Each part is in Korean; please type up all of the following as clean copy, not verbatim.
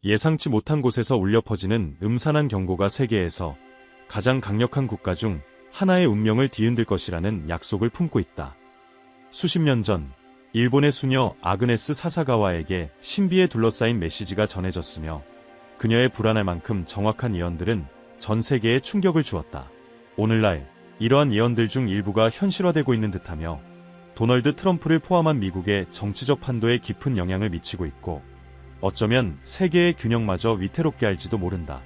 예상치 못한 곳에서 울려 퍼지는 음산한 경고가 세계에서 가장 강력한 국가 중 하나의 운명을 뒤흔들 것이라는 약속을 품고 있다. 수십 년 전, 일본의 수녀 아그네스 사사가와에게 신비에 둘러싸인 메시지가 전해졌으며 그녀의 불안할 만큼 정확한 예언들은 전 세계에 충격을 주었다. 오늘날 이러한 예언들 중 일부가 현실화되고 있는 듯하며 도널드 트럼프를 포함한 미국의 정치적 판도에 깊은 영향을 미치고 있고 어쩌면 세계의 균형마저 위태롭게 할지도 모른다.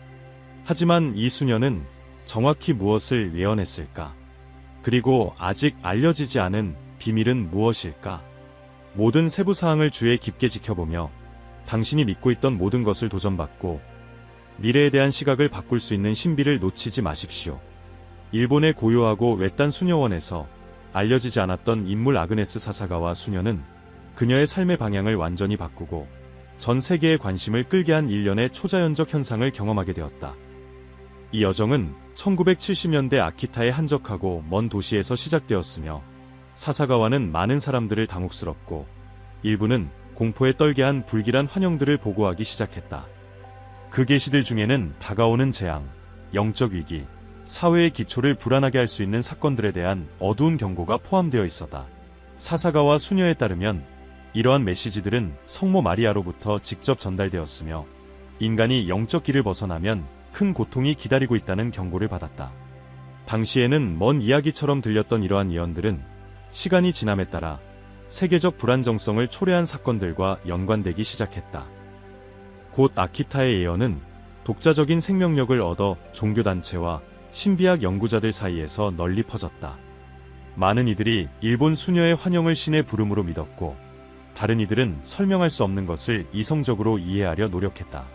하지만 이 수녀는 정확히 무엇을 예언했을까? 그리고 아직 알려지지 않은 비밀은 무엇일까? 모든 세부 사항을 주의 깊게 지켜보며 당신이 믿고 있던 모든 것을 도전받고 미래에 대한 시각을 바꿀 수 있는 신비를 놓치지 마십시오. 일본의 고요하고 외딴 수녀원에서 알려지지 않았던 인물 아그네스 사사가와 수녀는 그녀의 삶의 방향을 완전히 바꾸고 전 세계의 관심을 끌게 한 일련의 초자연적 현상을 경험하게 되었다. 이 여정은 1970년대 아키타의 한적하고 먼 도시에서 시작되었으며 사사가와는 많은 사람들을 당혹스럽고 일부는 공포에 떨게 한 불길한 환영들을 보고하기 시작했다. 그 계시들 중에는 다가오는 재앙, 영적 위기, 사회의 기초를 불안하게 할 수 있는 사건들에 대한 어두운 경고가 포함되어 있었다. 사사가와 수녀에 따르면 이러한 메시지들은 성모 마리아로부터 직접 전달되었으며 인간이 영적 길을 벗어나면 큰 고통이 기다리고 있다는 경고를 받았다. 당시에는 먼 이야기처럼 들렸던 이러한 예언들은 시간이 지남에 따라 세계적 불안정성을 초래한 사건들과 연관되기 시작했다. 곧 아키타의 예언은 독자적인 생명력을 얻어 종교단체와 신비학 연구자들 사이에서 널리 퍼졌다. 많은 이들이 일본 수녀의 환영을 신의 부름으로 믿었고 다른 이들은 설명할 수 없는 것을 이성적으로 이해하려 노력했다.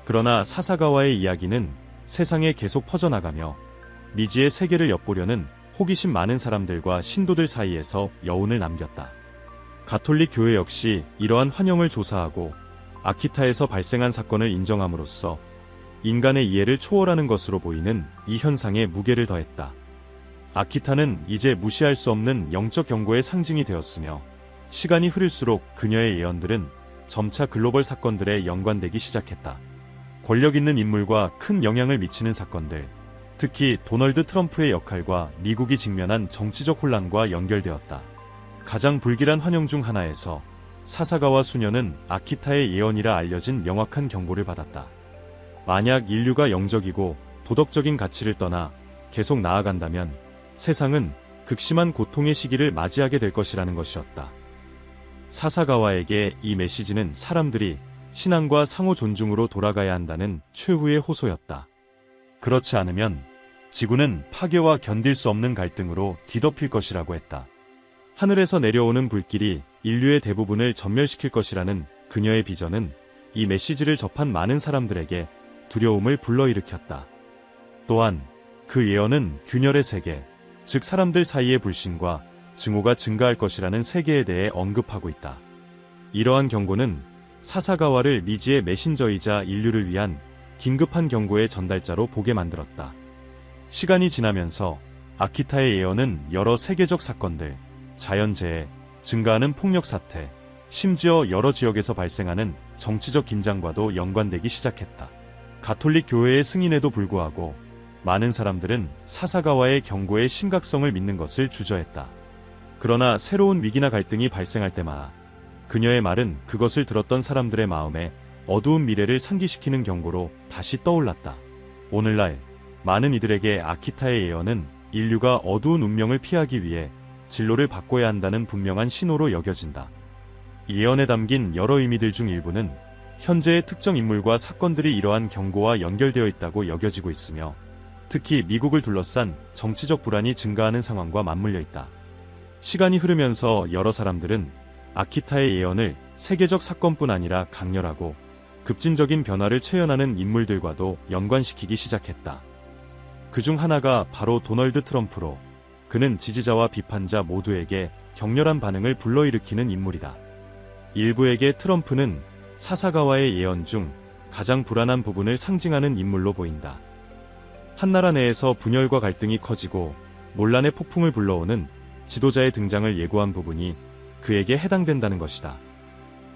그러나 사사가와의 이야기는 세상에 계속 퍼져나가며 미지의 세계를 엿보려는 호기심 많은 사람들과 신도들 사이에서 여운을 남겼다. 가톨릭 교회 역시 이러한 환영을 조사하고 아키타에서 발생한 사건을 인정함으로써 인간의 이해를 초월하는 것으로 보이는 이 현상에 무게를 더했다. 아키타는 이제 무시할 수 없는 영적 경고의 상징이 되었으며 시간이 흐를수록 그녀의 예언들은 점차 글로벌 사건들에 연관되기 시작했다. 권력 있는 인물과 큰 영향을 미치는 사건들, 특히 도널드 트럼프의 역할과 미국이 직면한 정치적 혼란과 연결되었다. 가장 불길한 환영 중 하나에서 사사가와 수녀는 아키타의 예언이라 알려진 명확한 경고를 받았다. 만약 인류가 영적이고 도덕적인 가치를 떠나 계속 나아간다면 세상은 극심한 고통의 시기를 맞이하게 될 것이라는 것이었다. 사사가와에게 이 메시지는 사람들이 신앙과 상호 존중으로 돌아가야 한다는 최후의 호소였다. 그렇지 않으면 지구는 파괴와 견딜 수 없는 갈등으로 뒤덮일 것이라고 했다. 하늘에서 내려오는 불길이 인류의 대부분을 전멸시킬 것이라는 그녀의 비전은 이 메시지를 접한 많은 사람들에게 두려움을 불러일으켰다. 또한 그 예언은 균열의 세계, 즉 사람들 사이의 불신과 증오가 증가할 것이라는 세계에 대해 언급하고 있다. 이러한 경고는 사사가와를 미지의 메신저이자 인류를 위한 긴급한 경고의 전달자로 보게 만들었다. 시간이 지나면서 아키타의 예언은 여러 세계적 사건들, 자연재해, 증가하는 폭력 사태, 심지어 여러 지역에서 발생하는 정치적 긴장과도 연관되기 시작했다. 가톨릭 교회의 승인에도 불구하고 많은 사람들은 사사가와의 경고의 심각성을 믿는 것을 주저했다. 그러나 새로운 위기나 갈등이 발생할 때마다 그녀의 말은 그것을 들었던 사람들의 마음에 어두운 미래를 상기시키는 경고로 다시 떠올랐다. 오늘날 많은 이들에게 아키타의 예언은 인류가 어두운 운명을 피하기 위해 진로를 바꿔야 한다는 분명한 신호로 여겨진다. 이 예언에 담긴 여러 의미들 중 일부는 현재의 특정 인물과 사건들이 이러한 경고와 연결되어 있다고 여겨지고 있으며 특히 미국을 둘러싼 정치적 불안이 증가하는 상황과 맞물려 있다. 시간이 흐르면서 여러 사람들은 아키타의 예언을 세계적 사건뿐 아니라 강렬하고 급진적인 변화를 체현하는 인물들과도 연관시키기 시작했다. 그중 하나가 바로 도널드 트럼프로 그는 지지자와 비판자 모두에게 격렬한 반응을 불러일으키는 인물이다. 일부에게 트럼프는 사사가와의 예언 중 가장 불안한 부분을 상징하는 인물로 보인다. 한 나라 내에서 분열과 갈등이 커지고 논란의 폭풍을 불러오는 지도자의 등장을 예고한 부분이 그에게 해당된다는 것이다.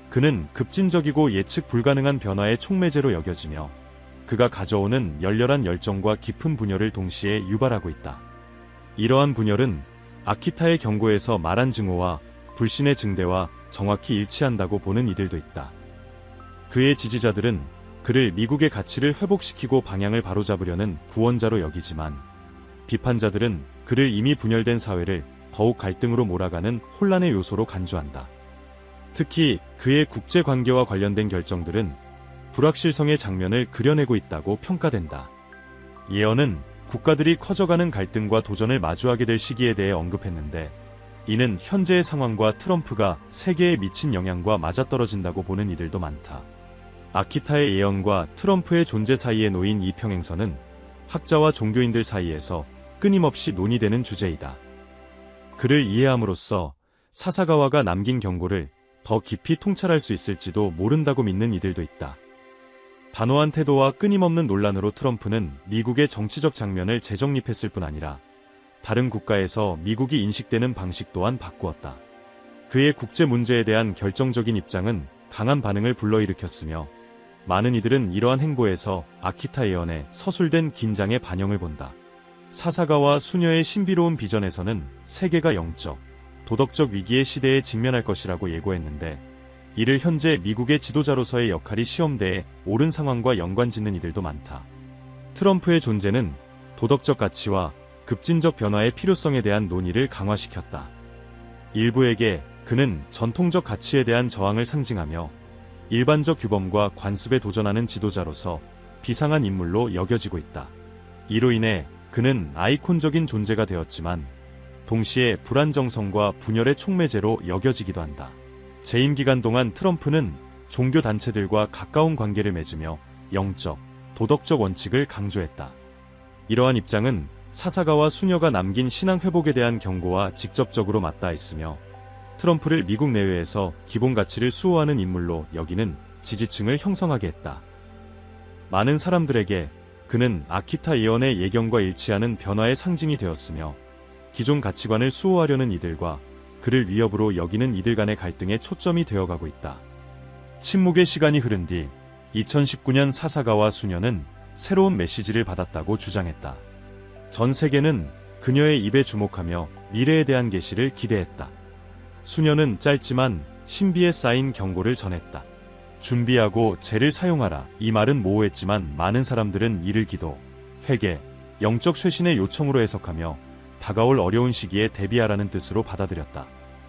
그는 급진적이고 예측 불가능한 변화의 촉매제로 여겨지며 그가 가져오는 열렬한 열정과 깊은 분열을 동시에 유발하고 있다. 이러한 분열은 아키타의 경고에서 말한 증오와 불신의 증대와 정확히 일치한다고 보는 이들도 있다. 그의 지지자들은 그를 미국의 가치를 회복시키고 방향을 바로잡으려는 구원자로 여기지만, 비판자들은 그를 이미 분열된 사회를 더욱 갈등으로 몰아가는 혼란의 요소로 간주한다. 특히 그의 국제관계와 관련된 결정들은 불확실성의 장면을 그려내고 있다고 평가된다. 예언은 국가들이 커져가는 갈등과 도전을 마주하게 될 시기에 대해 언급했는데, 이는 현재의 상황과 트럼프가 세계에 미친 영향과 맞아떨어진다고 보는 이들도 많다. 아키타의 예언과 트럼프의 존재 사이에 놓인 이 평행선은 학자와 종교인들 사이에서 끊임없이 논의되는 주제이다. 그를 이해함으로써 사사가와가 남긴 경고를 더 깊이 통찰할 수 있을지도 모른다고 믿는 이들도 있다. 단호한 태도와 끊임없는 논란으로 트럼프는 미국의 정치적 장면을 재정립했을 뿐 아니라 다른 국가에서 미국이 인식되는 방식 또한 바꾸었다. 그의 국제 문제에 대한 결정적인 입장은 강한 반응을 불러일으켰으며, 많은 이들은 이러한 행보에서 아키타 예언의 서술된 긴장의 반영을 본다. 사사가와 수녀의 신비로운 비전에서는 세계가 영적, 도덕적 위기의 시대에 직면할 것이라고 예고했는데, 이를 현재 미국의 지도자로서의 역할이 시험대에 오른 상황과 연관짓는 이들도 많다. 트럼프의 존재는 도덕적 가치와 급진적 변화의 필요성에 대한 논의를 강화시켰다. 일부에게 그는 전통적 가치에 대한 저항을 상징하며 일반적 규범과 관습에 도전하는 지도자로서 비상한 인물로 여겨지고 있다. 이로 인해 그는 아이콘적인 존재가 되었지만 동시에 불안정성과 분열의 촉매제로 여겨지기도 한다. 재임 기간 동안 트럼프는 종교 단체들과 가까운 관계를 맺으며 영적, 도덕적 원칙을 강조했다. 이러한 입장은 사사가와 수녀가 남긴 신앙 회복에 대한 경고와 직접적으로 맞닿아 있으며, 트럼프를 미국 내외에서 기본 가치를 수호하는 인물로 여기는 지지층을 형성하게 했다. 많은 사람들에게 그는 아키타 예언의 예견과 일치하는 변화의 상징이 되었으며, 기존 가치관을 수호하려는 이들과 그를 위협으로 여기는 이들 간의 갈등의 초점이 되어가고 있다. 침묵의 시간이 흐른 뒤 2019년 사사가와 수녀는 새로운 메시지를 받았다고 주장했다. 전 세계는 그녀의 입에 주목하며 미래에 대한 계시를 기대했다. 수녀는 짧지만 신비에 쌓인 경고를 전했다. 준비하고 재를 사용하라. 이 말은 모호했지만 많은 사람들은 이를 기도, 회개, 영적 쇄신의 요청으로 해석하며 다가올 어려운 시기에 대비하라는 뜻으로 받아들였다.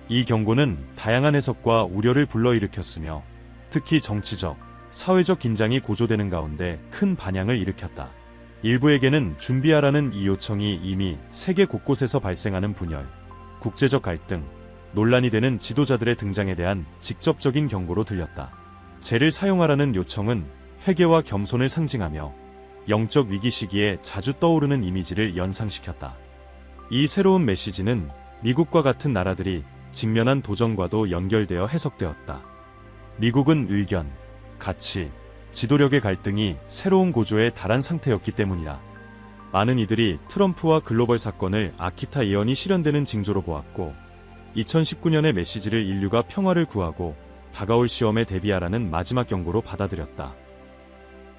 이 경고는 다양한 해석과 우려를 불러일으켰으며, 특히 정치적, 사회적 긴장이 고조되는 가운데 큰 반향을 일으켰다. 일부에게는 준비하라는 이 요청이 이미 세계 곳곳에서 발생하는 분열, 국제적 갈등, 논란이 되는 지도자들의 등장에 대한 직접적인 경고로 들렸다. 재를 사용하라는 요청은 회개와 겸손을 상징하며 영적 위기 시기에 자주 떠오르는 이미지를 연상시켰다. 이 새로운 메시지는 미국과 같은 나라들이 직면한 도전과도 연결되어 해석되었다. 미국은 의견, 가치, 지도력의 갈등이 새로운 고조에 달한 상태였기 때문이다. 많은 이들이 트럼프와 글로벌 사건을 아키타 예언이 실현되는 징조로 보았고, 2019년의 메시지를 인류가 평화를 구하고 다가올 시험에 대비하라는 마지막 경고로 받아들였다.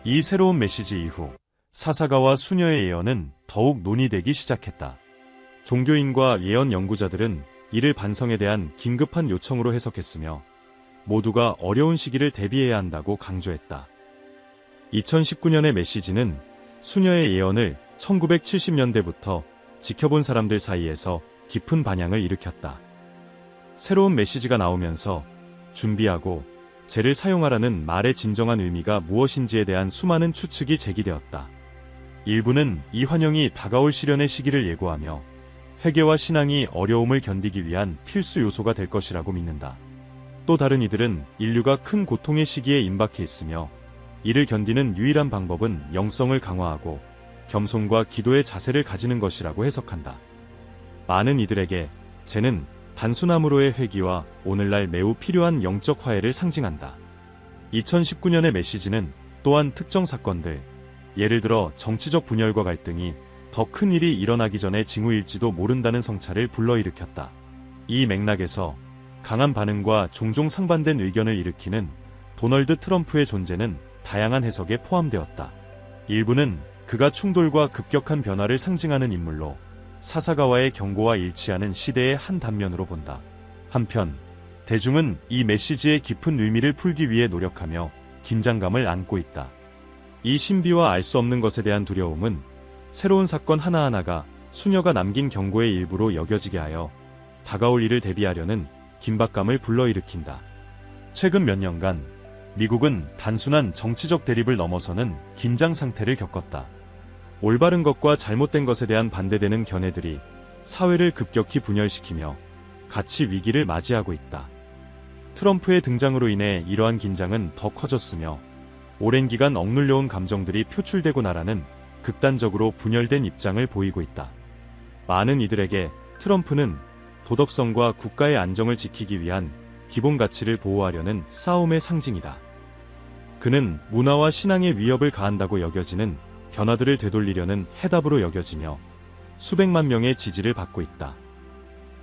이 새로운 메시지 이후 사사가와 수녀의 예언은 더욱 논의되기 시작했다. 종교인과 예언 연구자들은 이를 반성에 대한 긴급한 요청으로 해석했으며, 모두가 어려운 시기를 대비해야 한다고 강조했다. 2019년의 메시지는 수녀의 예언을 1970년대부터 지켜본 사람들 사이에서 깊은 반향을 일으켰다. 새로운 메시지가 나오면서 준비하고 재를 사용하라는 말의 진정한 의미가 무엇인지에 대한 수많은 추측이 제기되었다. 일부는 이 환영이 다가올 시련의 시기를 예고하며 회개와 신앙이 어려움을 견디기 위한 필수 요소가 될 것이라고 믿는다. 또 다른 이들은 인류가 큰 고통의 시기에 임박해 있으며 이를 견디는 유일한 방법은 영성을 강화하고 겸손과 기도의 자세를 가지는 것이라고 해석한다. 많은 이들에게 재는 단순함으로의 회귀와 오늘날 매우 필요한 영적 화해를 상징한다. 2019년의 메시지는 또한 특정 사건들, 예를 들어 정치적 분열과 갈등이 더 큰 일이 일어나기 전에 징후일지도 모른다는 성찰을 불러일으켰다. 이 맥락에서 강한 반응과 종종 상반된 의견을 일으키는 도널드 트럼프의 존재는 다양한 해석에 포함되었다. 일부는 그가 충돌과 급격한 변화를 상징하는 인물로 사사가와의 경고와 일치하는 시대의 한 단면으로 본다. 한편 대중은 이 메시지의 깊은 의미를 풀기 위해 노력하며 긴장감을 안고 있다. 이 신비와 알 수 없는 것에 대한 두려움은 새로운 사건 하나하나가 수녀가 남긴 경고의 일부로 여겨지게 하여 다가올 일을 대비하려는 긴박감을 불러일으킨다. 최근 몇 년간 미국은 단순한 정치적 대립을 넘어서는 긴장 상태를 겪었다. 올바른 것과 잘못된 것에 대한 반대되는 견해들이 사회를 급격히 분열시키며 가치 위기를 맞이하고 있다. 트럼프의 등장으로 인해 이러한 긴장은 더 커졌으며 오랜 기간 억눌려온 감정들이 표출되고 나라는 극단적으로 분열된 입장을 보이고 있다. 많은 이들에게 트럼프는 도덕성과 국가의 안정을 지키기 위한 기본 가치를 보호하려는 싸움의 상징이다. 그는 문화와 신앙에 위협을 가한다고 여겨지는 변화들을 되돌리려는 해답으로 여겨지며 수백만 명의 지지를 받고 있다.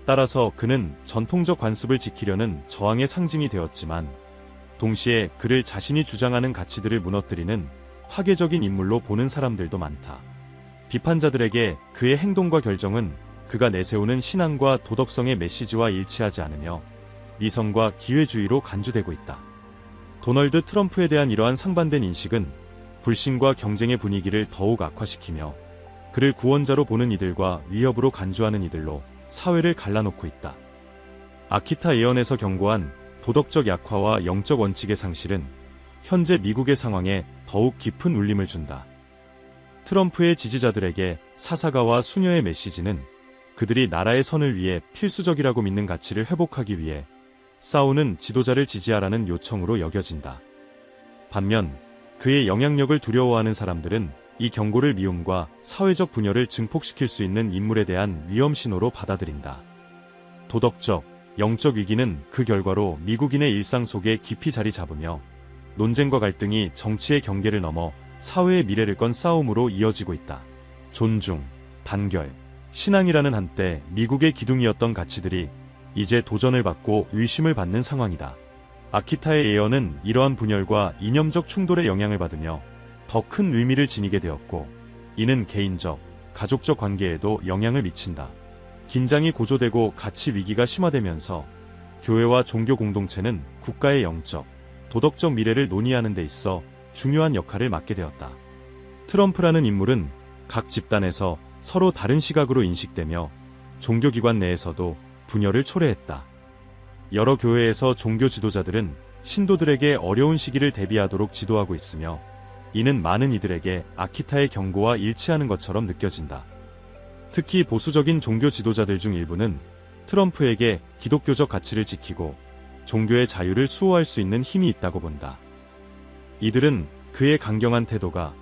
따라서 그는 전통적 관습을 지키려는 저항의 상징이 되었지만 동시에 그를 자신이 주장하는 가치들을 무너뜨리는 파괴적인 인물로 보는 사람들도 많다. 비판자들에게 그의 행동과 결정은 그가 내세우는 신앙과 도덕성의 메시지와 일치하지 않으며 미성과 기회주의로 간주되고 있다. 도널드 트럼프에 대한 이러한 상반된 인식은 불신과 경쟁의 분위기를 더욱 악화시키며 그를 구원자로 보는 이들과 위협으로 간주하는 이들로 사회를 갈라놓고 있다. 아키타 예언에서 경고한 도덕적 약화와 영적 원칙의 상실은 현재 미국의 상황에 더욱 깊은 울림을 준다. 트럼프의 지지자들에게 사사가와 수녀의 메시지는 그들이 나라의 선을 위해 필수적이라고 믿는 가치를 회복하기 위해 싸우는 지도자를 지지하라는 요청으로 여겨진다. 반면 그의 영향력을 두려워하는 사람들은 이 경고를 미움과 사회적 분열을 증폭시킬 수 있는 인물에 대한 위험 신호로 받아들인다. 도덕적, 영적 위기는 그 결과로 미국인의 일상 속에 깊이 자리 잡으며 논쟁과 갈등이 정치의 경계를 넘어 사회의 미래를 건 싸움으로 이어지고 있다. 존중, 단결, 신앙이라는 한때 미국의 기둥이었던 가치들이 이제 도전을 받고 의심을 받는 상황이다. 아키타의 예언은 이러한 분열과 이념적 충돌에 영향을 받으며 더 큰 의미를 지니게 되었고 이는 개인적, 가족적 관계에도 영향을 미친다. 긴장이 고조되고 가치 위기가 심화되면서 교회와 종교 공동체는 국가의 영적, 도덕적 미래를 논의하는 데 있어 중요한 역할을 맡게 되었다. 트럼프라는 인물은 각 집단에서 서로 다른 시각으로 인식되며 종교기관 내에서도 분열을 초래했다. 여러 교회에서 종교 지도자들은 신도들에게 어려운 시기를 대비하도록 지도하고 있으며 이는 많은 이들에게 아키타의 경고와 일치하는 것처럼 느껴진다. 특히 보수적인 종교 지도자들 중 일부는 트럼프에게 기독교적 가치를 지키고 종교의 자유를 수호할 수 있는 힘이 있다고 본다. 이들은 그의 강경한 태도가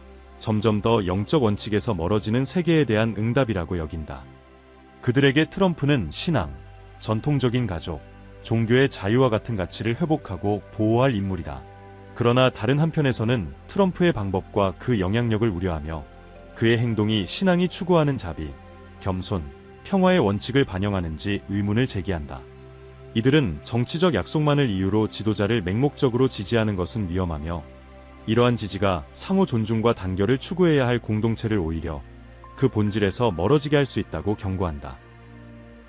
점점 더 영적 원칙에서 멀어지는 세계에 대한 응답이라고 여긴다. 그들에게 트럼프는 신앙, 전통적인 가족, 종교의 자유와 같은 가치를 회복하고 보호할 인물이다. 그러나 다른 한편에서는 트럼프의 방법과 그 영향력을 우려하며 그의 행동이 신앙이 추구하는 자비, 겸손, 평화의 원칙을 반영하는지 의문을 제기한다. 이들은 정치적 약속만을 이유로 지도자를 맹목적으로 지지하는 것은 위험하며 이러한 지지가 상호 존중과 단결을 추구해야 할 공동체를 오히려 그 본질에서 멀어지게 할 수 있다고 경고한다.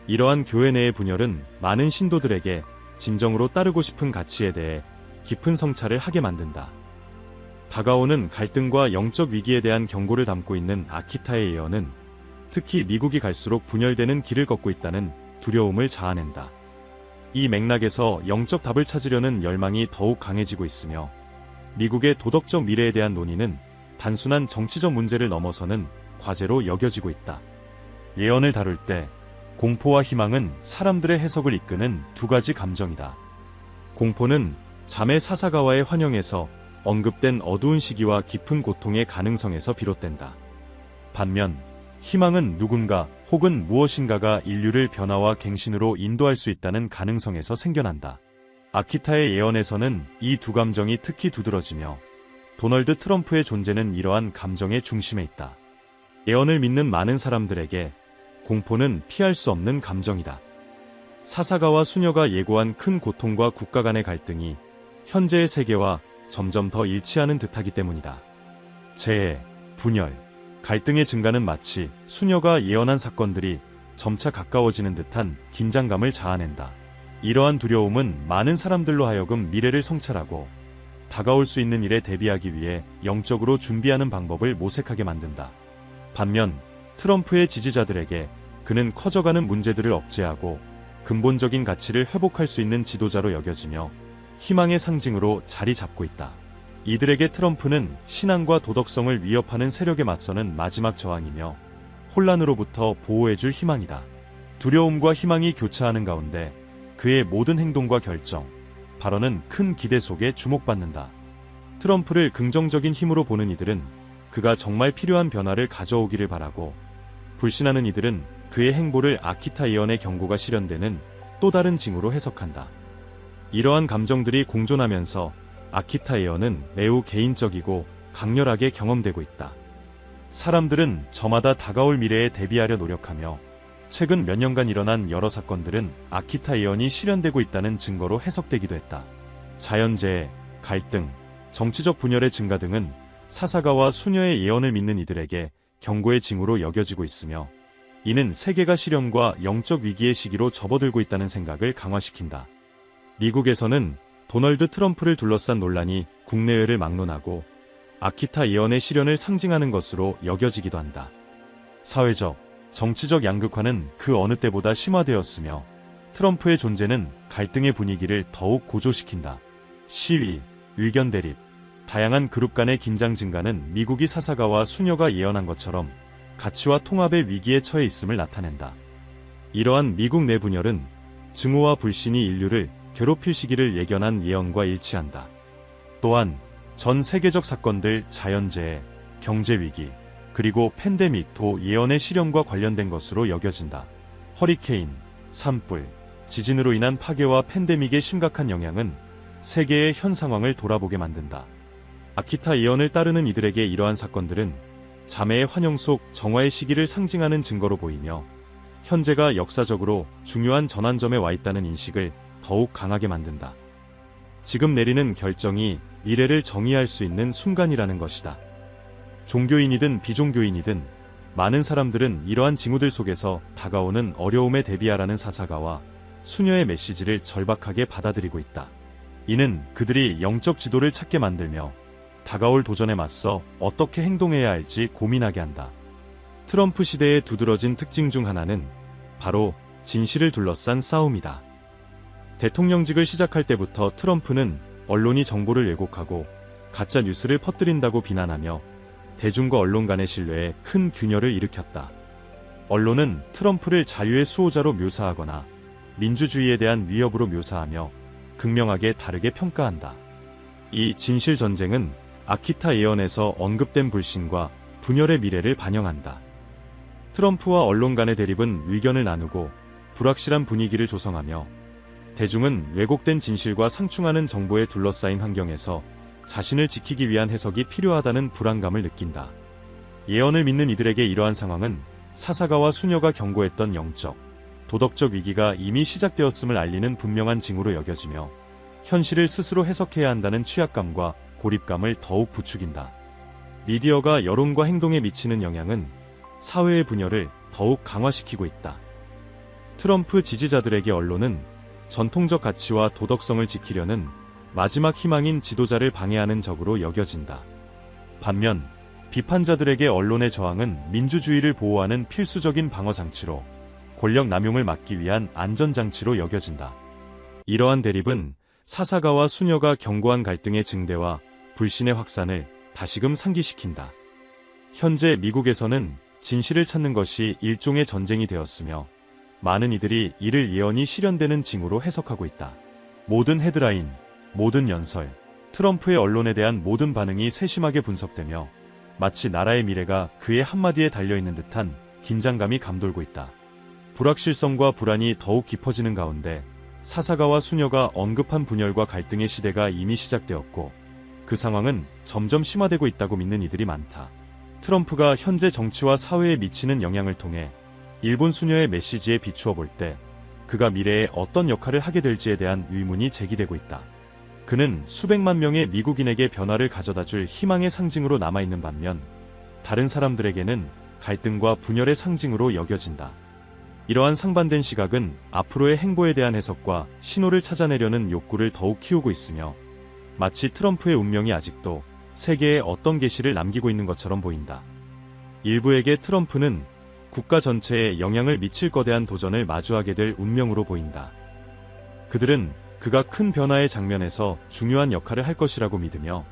이러한 교회 내의 분열은 많은 신도들에게 진정으로 따르고 싶은 가치에 대해 깊은 성찰을 하게 만든다. 다가오는 갈등과 영적 위기에 대한 경고를 담고 있는 아키타의 예언은 특히 미국이 갈수록 분열되는 길을 걷고 있다는 두려움을 자아낸다. 이 맥락에서 영적 답을 찾으려는 열망이 더욱 강해지고 있으며 미국의 도덕적 미래에 대한 논의는 단순한 정치적 문제를 넘어서는 과제로 여겨지고 있다. 예언을 다룰 때 공포와 희망은 사람들의 해석을 이끄는 두 가지 감정이다. 공포는 잠의 사사가와의 환영에서 언급된 어두운 시기와 깊은 고통의 가능성에서 비롯된다. 반면 희망은 누군가 혹은 무엇인가가 인류를 변화와 갱신으로 인도할 수 있다는 가능성에서 생겨난다. 아키타의 예언에서는 이 두 감정이 특히 두드러지며 도널드 트럼프의 존재는 이러한 감정의 중심에 있다. 예언을 믿는 많은 사람들에게 공포는 피할 수 없는 감정이다. 사사가와 수녀가 예고한 큰 고통과 국가 간의 갈등이 현재의 세계와 점점 더 일치하는 듯하기 때문이다. 재해, 분열, 갈등의 증가는 마치 수녀가 예언한 사건들이 점차 가까워지는 듯한 긴장감을 자아낸다. 이러한 두려움은 많은 사람들로 하여금 미래를 성찰하고 다가올 수 있는 일에 대비하기 위해 영적으로 준비하는 방법을 모색하게 만든다. 반면 트럼프의 지지자들에게 그는 커져가는 문제들을 억제하고 근본적인 가치를 회복할 수 있는 지도자로 여겨지며 희망의 상징으로 자리 잡고 있다. 이들에게 트럼프는 신앙과 도덕성을 위협하는 세력에 맞서는 마지막 저항이며 혼란으로부터 보호해줄 희망이다. 두려움과 희망이 교차하는 가운데 그의 모든 행동과 결정, 발언은 큰 기대 속에 주목받는다. 트럼프를 긍정적인 힘으로 보는 이들은 그가 정말 필요한 변화를 가져오기를 바라고, 불신하는 이들은 그의 행보를 아키타 예언의 경고가 실현되는 또 다른 징후로 해석한다. 이러한 감정들이 공존하면서 아키타 예언은 매우 개인적이고 강렬하게 경험되고 있다. 사람들은 저마다 다가올 미래에 대비하려 노력하며 최근 몇 년간 일어난 여러 사건들은 아키타 예언이 실현되고 있다는 증거로 해석되기도 했다. 자연재해, 갈등, 정치적 분열의 증가 등은 사사가와 수녀의 예언을 믿는 이들에게 경고의 징후로 여겨지고 있으며, 이는 세계가 시련과 영적 위기의 시기로 접어들고 있다는 생각을 강화시킨다. 미국에서는 도널드 트럼프를 둘러싼 논란이 국내외를 막론하고 아키타 예언의 실현을 상징하는 것으로 여겨지기도 한다. 사회적, 정치적 양극화는 그 어느 때보다 심화되었으며 트럼프의 존재는 갈등의 분위기를 더욱 고조시킨다. 시위, 의견 대립, 다양한 그룹 간의 긴장 증가는 미국이 사사가와 수녀가 예언한 것처럼 가치와 통합의 위기에 처해 있음을 나타낸다. 이러한 미국 내 분열은 증오와 불신이 인류를 괴롭힐 시기를 예견한 예언과 일치한다. 또한 전 세계적 사건들, 자연재해, 경제위기, 그리고 팬데믹도 예언의 실현과 관련된 것으로 여겨진다. 허리케인, 산불, 지진으로 인한 파괴와 팬데믹의 심각한 영향은 세계의 현 상황을 돌아보게 만든다. 아키타 예언을 따르는 이들에게 이러한 사건들은 자매의 환영 속 정화의 시기를 상징하는 증거로 보이며 현재가 역사적으로 중요한 전환점에 와 있다는 인식을 더욱 강하게 만든다. 지금 내리는 결정이 미래를 정의할 수 있는 순간이라는 것이다. 종교인이든 비종교인이든 많은 사람들은 이러한 징후들 속에서 다가오는 어려움에 대비하라는 사사가와 수녀의 메시지를 절박하게 받아들이고 있다. 이는 그들이 영적 지도를 찾게 만들며 다가올 도전에 맞서 어떻게 행동해야 할지 고민하게 한다. 트럼프 시대의 두드러진 특징 중 하나는 바로 진실을 둘러싼 싸움이다. 대통령직을 시작할 때부터 트럼프는 언론이 정보를 왜곡하고 가짜 뉴스를 퍼뜨린다고 비난하며 대중과 언론 간의 신뢰에 큰 균열을 일으켰다. 언론은 트럼프를 자유의 수호자로 묘사하거나 민주주의에 대한 위협으로 묘사하며 극명하게 다르게 평가한다. 이 진실 전쟁은 아키타 예언에서 언급된 불신과 분열의 미래를 반영한다. 트럼프와 언론 간의 대립은 의견을 나누고 불확실한 분위기를 조성하며 대중은 왜곡된 진실과 상충하는 정보에 둘러싸인 환경에서 자신을 지키기 위한 해석이 필요하다는 불안감을 느낀다. 예언을 믿는 이들에게 이러한 상황은 사사가와 수녀가 경고했던 영적, 도덕적 위기가 이미 시작되었음을 알리는 분명한 징후로 여겨지며 현실을 스스로 해석해야 한다는 취약감과 고립감을 더욱 부추긴다. 미디어가 여론과 행동에 미치는 영향은 사회의 분열을 더욱 강화시키고 있다. 트럼프 지지자들에게 언론은 전통적 가치와 도덕성을 지키려는 마지막 희망인 지도자를 방해하는 적으로 여겨진다. 반면 비판자들에게 언론의 저항은 민주주의를 보호하는 필수적인 방어 장치로 권력 남용을 막기 위한 안전장치로 여겨진다. 이러한 대립은 사사가와 수녀가 경고한 갈등의 증대와 불신의 확산을 다시금 상기시킨다. 현재 미국에서는 진실을 찾는 것이 일종의 전쟁이 되었으며 많은 이들이 이를 예언이 실현되는 징후로 해석하고 있다. 모든 헤드라인, 모든 연설, 트럼프의 언론에 대한 모든 반응이 세심하게 분석되며 마치 나라의 미래가 그의 한마디에 달려있는 듯한 긴장감이 감돌고 있다. 불확실성과 불안이 더욱 깊어지는 가운데 사사가와 수녀가 언급한 분열과 갈등의 시대가 이미 시작되었고 그 상황은 점점 심화되고 있다고 믿는 이들이 많다. 트럼프가 현재 정치와 사회에 미치는 영향을 통해 일본 수녀의 메시지에 비추어 볼 때 그가 미래에 어떤 역할을 하게 될지에 대한 의문이 제기되고 있다. 그는 수백만 명의 미국인에게 변화를 가져다줄 희망의 상징으로 남아있는 반면 다른 사람들에게는 갈등과 분열의 상징으로 여겨진다. 이러한 상반된 시각은 앞으로의 행보에 대한 해석과 신호를 찾아내려는 욕구를 더욱 키우고 있으며 마치 트럼프의 운명이 아직도 세계에 어떤 계시를 남기고 있는 것처럼 보인다. 일부에게 트럼프는 국가 전체에 영향을 미칠 거대한 도전을 마주하게 될 운명으로 보인다. 그들은 그가 큰 변화의 장면에서 중요한 역할을 할 것이라고 믿으며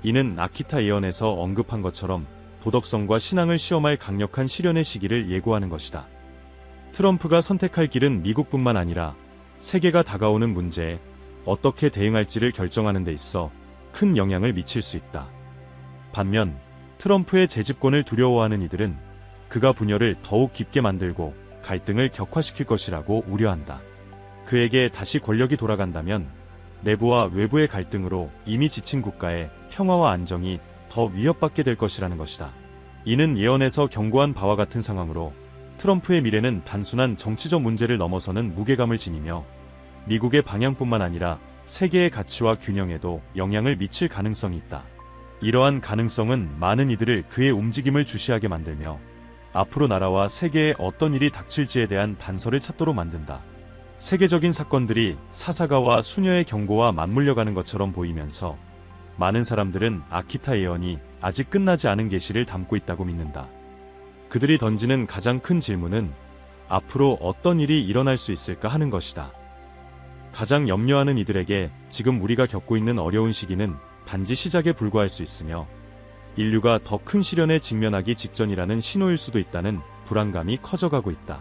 이는 아키타 예언에서 언급한 것처럼 도덕성과 신앙을 시험할 강력한 시련의 시기를 예고하는 것이다. 트럼프가 선택할 길은 미국뿐만 아니라 세계가 다가오는 문제에 어떻게 대응할지를 결정하는 데 있어 큰 영향을 미칠 수 있다. 반면 트럼프의 재집권을 두려워하는 이들은 그가 분열을 더욱 깊게 만들고 갈등을 격화시킬 것이라고 우려한다. 그에게 다시 권력이 돌아간다면 내부와 외부의 갈등으로 이미 지친 국가의 평화와 안정이 더 위협받게 될 것이라는 것이다. 이는 예언에서 경고한 바와 같은 상황으로 트럼프의 미래는 단순한 정치적 문제를 넘어서는 무게감을 지니며 미국의 방향뿐만 아니라 세계의 가치와 균형에도 영향을 미칠 가능성이 있다. 이러한 가능성은 많은 이들을 그의 움직임을 주시하게 만들며 앞으로 나라와 세계에 어떤 일이 닥칠지에 대한 단서를 찾도록 만든다. 세계적인 사건들이 사사가와 수녀의 경고와 맞물려가는 것처럼 보이면서 많은 사람들은 아키타 예언이 아직 끝나지 않은 계시를 담고 있다고 믿는다. 그들이 던지는 가장 큰 질문은 앞으로 어떤 일이 일어날 수 있을까 하는 것이다. 가장 염려하는 이들에게 지금 우리가 겪고 있는 어려운 시기는 단지 시작에 불과할 수 있으며 인류가 더 큰 시련에 직면하기 직전이라는 신호일 수도 있다는 불안감이 커져가고 있다.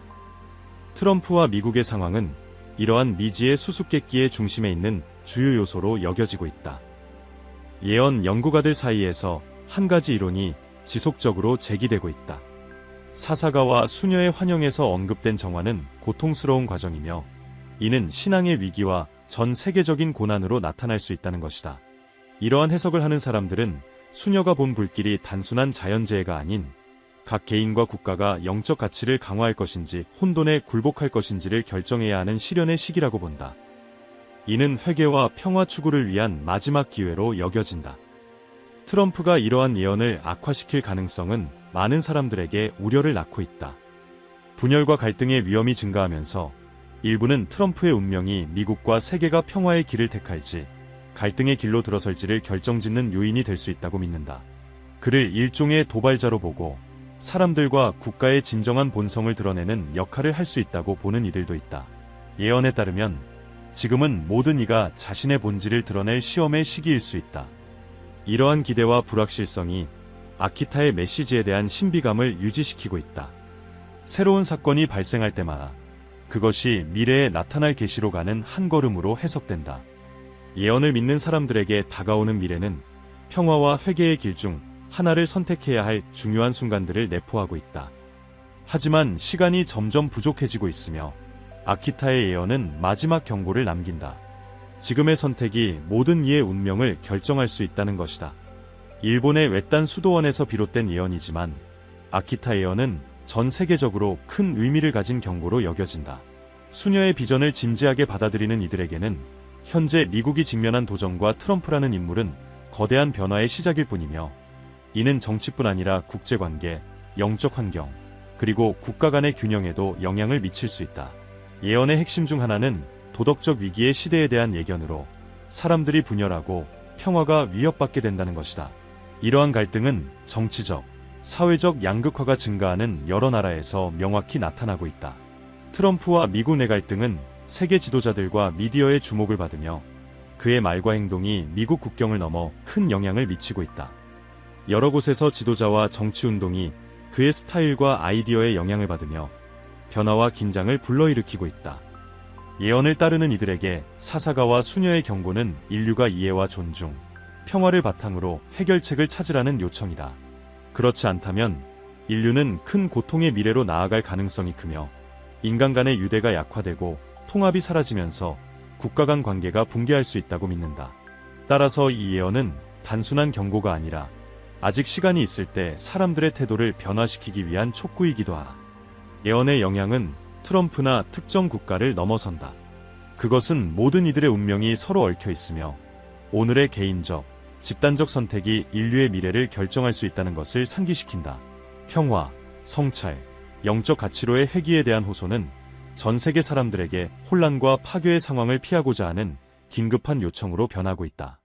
트럼프와 미국의 상황은 이러한 미지의 수수께끼의 중심에 있는 주요 요소로 여겨지고 있다. 예언 연구가들 사이에서 한 가지 이론이 지속적으로 제기되고 있다. 사사가와 수녀의 환영에서 언급된 정화는 고통스러운 과정이며 이는 신앙의 위기와 전 세계적인 고난으로 나타날 수 있다는 것이다. 이러한 해석을 하는 사람들은 수녀가 본 불길이 단순한 자연재해가 아닌 각 개인과 국가가 영적 가치를 강화할 것인지 혼돈에 굴복할 것인지를 결정해야 하는 시련의 시기라고 본다. 이는 회개와 평화 추구를 위한 마지막 기회로 여겨진다. 트럼프가 이러한 예언을 악화시킬 가능성은 많은 사람들에게 우려를 낳고 있다. 분열과 갈등의 위험이 증가하면서 일부는 트럼프의 운명이 미국과 세계가 평화의 길을 택할지 갈등의 길로 들어설지를 결정짓는 요인이 될 수 있다고 믿는다. 그를 일종의 도발자로 보고 사람들과 국가의 진정한 본성을 드러내는 역할을 할 수 있다고 보는 이들도 있다. 예언에 따르면 지금은 모든 이가 자신의 본질을 드러낼 시험의 시기일 수 있다. 이러한 기대와 불확실성이 아키타의 메시지에 대한 신비감을 유지시키고 있다. 새로운 사건이 발생할 때마다 그것이 미래에 나타날 계시로 가는 한 걸음으로 해석된다. 예언을 믿는 사람들에게 다가오는 미래는 평화와 회개의 길 중 하나를 선택해야 할 중요한 순간들을 내포하고 있다. 하지만 시간이 점점 부족해지고 있으며 아키타의 예언은 마지막 경고를 남긴다. 지금의 선택이 모든 이의 운명을 결정할 수 있다는 것이다. 일본의 외딴 수도원에서 비롯된 예언이지만 아키타 예언은 전 세계적으로 큰 의미를 가진 경고로 여겨진다. 수녀의 비전을 진지하게 받아들이는 이들에게는 현재 미국이 직면한 도전과 트럼프라는 인물은 거대한 변화의 시작일 뿐이며 이는 정치뿐 아니라 국제관계, 영적 환경, 그리고 국가 간의 균형에도 영향을 미칠 수 있다. 예언의 핵심 중 하나는 도덕적 위기의 시대에 대한 예견으로 사람들이 분열하고 평화가 위협받게 된다는 것이다. 이러한 갈등은 정치적, 사회적 양극화가 증가하는 여러 나라에서 명확히 나타나고 있다. 트럼프와 미국 내 갈등은 세계 지도자들과 미디어의 주목을 받으며 그의 말과 행동이 미국 국경을 넘어 큰 영향을 미치고 있다. 여러 곳에서 지도자와 정치운동이 그의 스타일과 아이디어에 영향을 받으며 변화와 긴장을 불러일으키고 있다. 예언을 따르는 이들에게 사사가와 수녀의 경고는 인류가 이해와 존중, 평화를 바탕으로 해결책을 찾으라는 요청이다. 그렇지 않다면 인류는 큰 고통의 미래로 나아갈 가능성이 크며 인간 간의 유대가 약화되고 통합이 사라지면서 국가 간 관계가 붕괴할 수 있다고 믿는다. 따라서 이 예언은 단순한 경고가 아니라 아직 시간이 있을 때 사람들의 태도를 변화시키기 위한 촉구이기도 하다. 예언의 영향은 트럼프나 특정 국가를 넘어선다. 그것은 모든 이들의 운명이 서로 얽혀 있으며 오늘의 개인적, 집단적 선택이 인류의 미래를 결정할 수 있다는 것을 상기시킨다. 평화, 성찰, 영적 가치로의 회귀에 대한 호소는 전 세계 사람들에게 혼란과 파괴의 상황을 피하고자 하는 긴급한 요청으로 변하고 있다.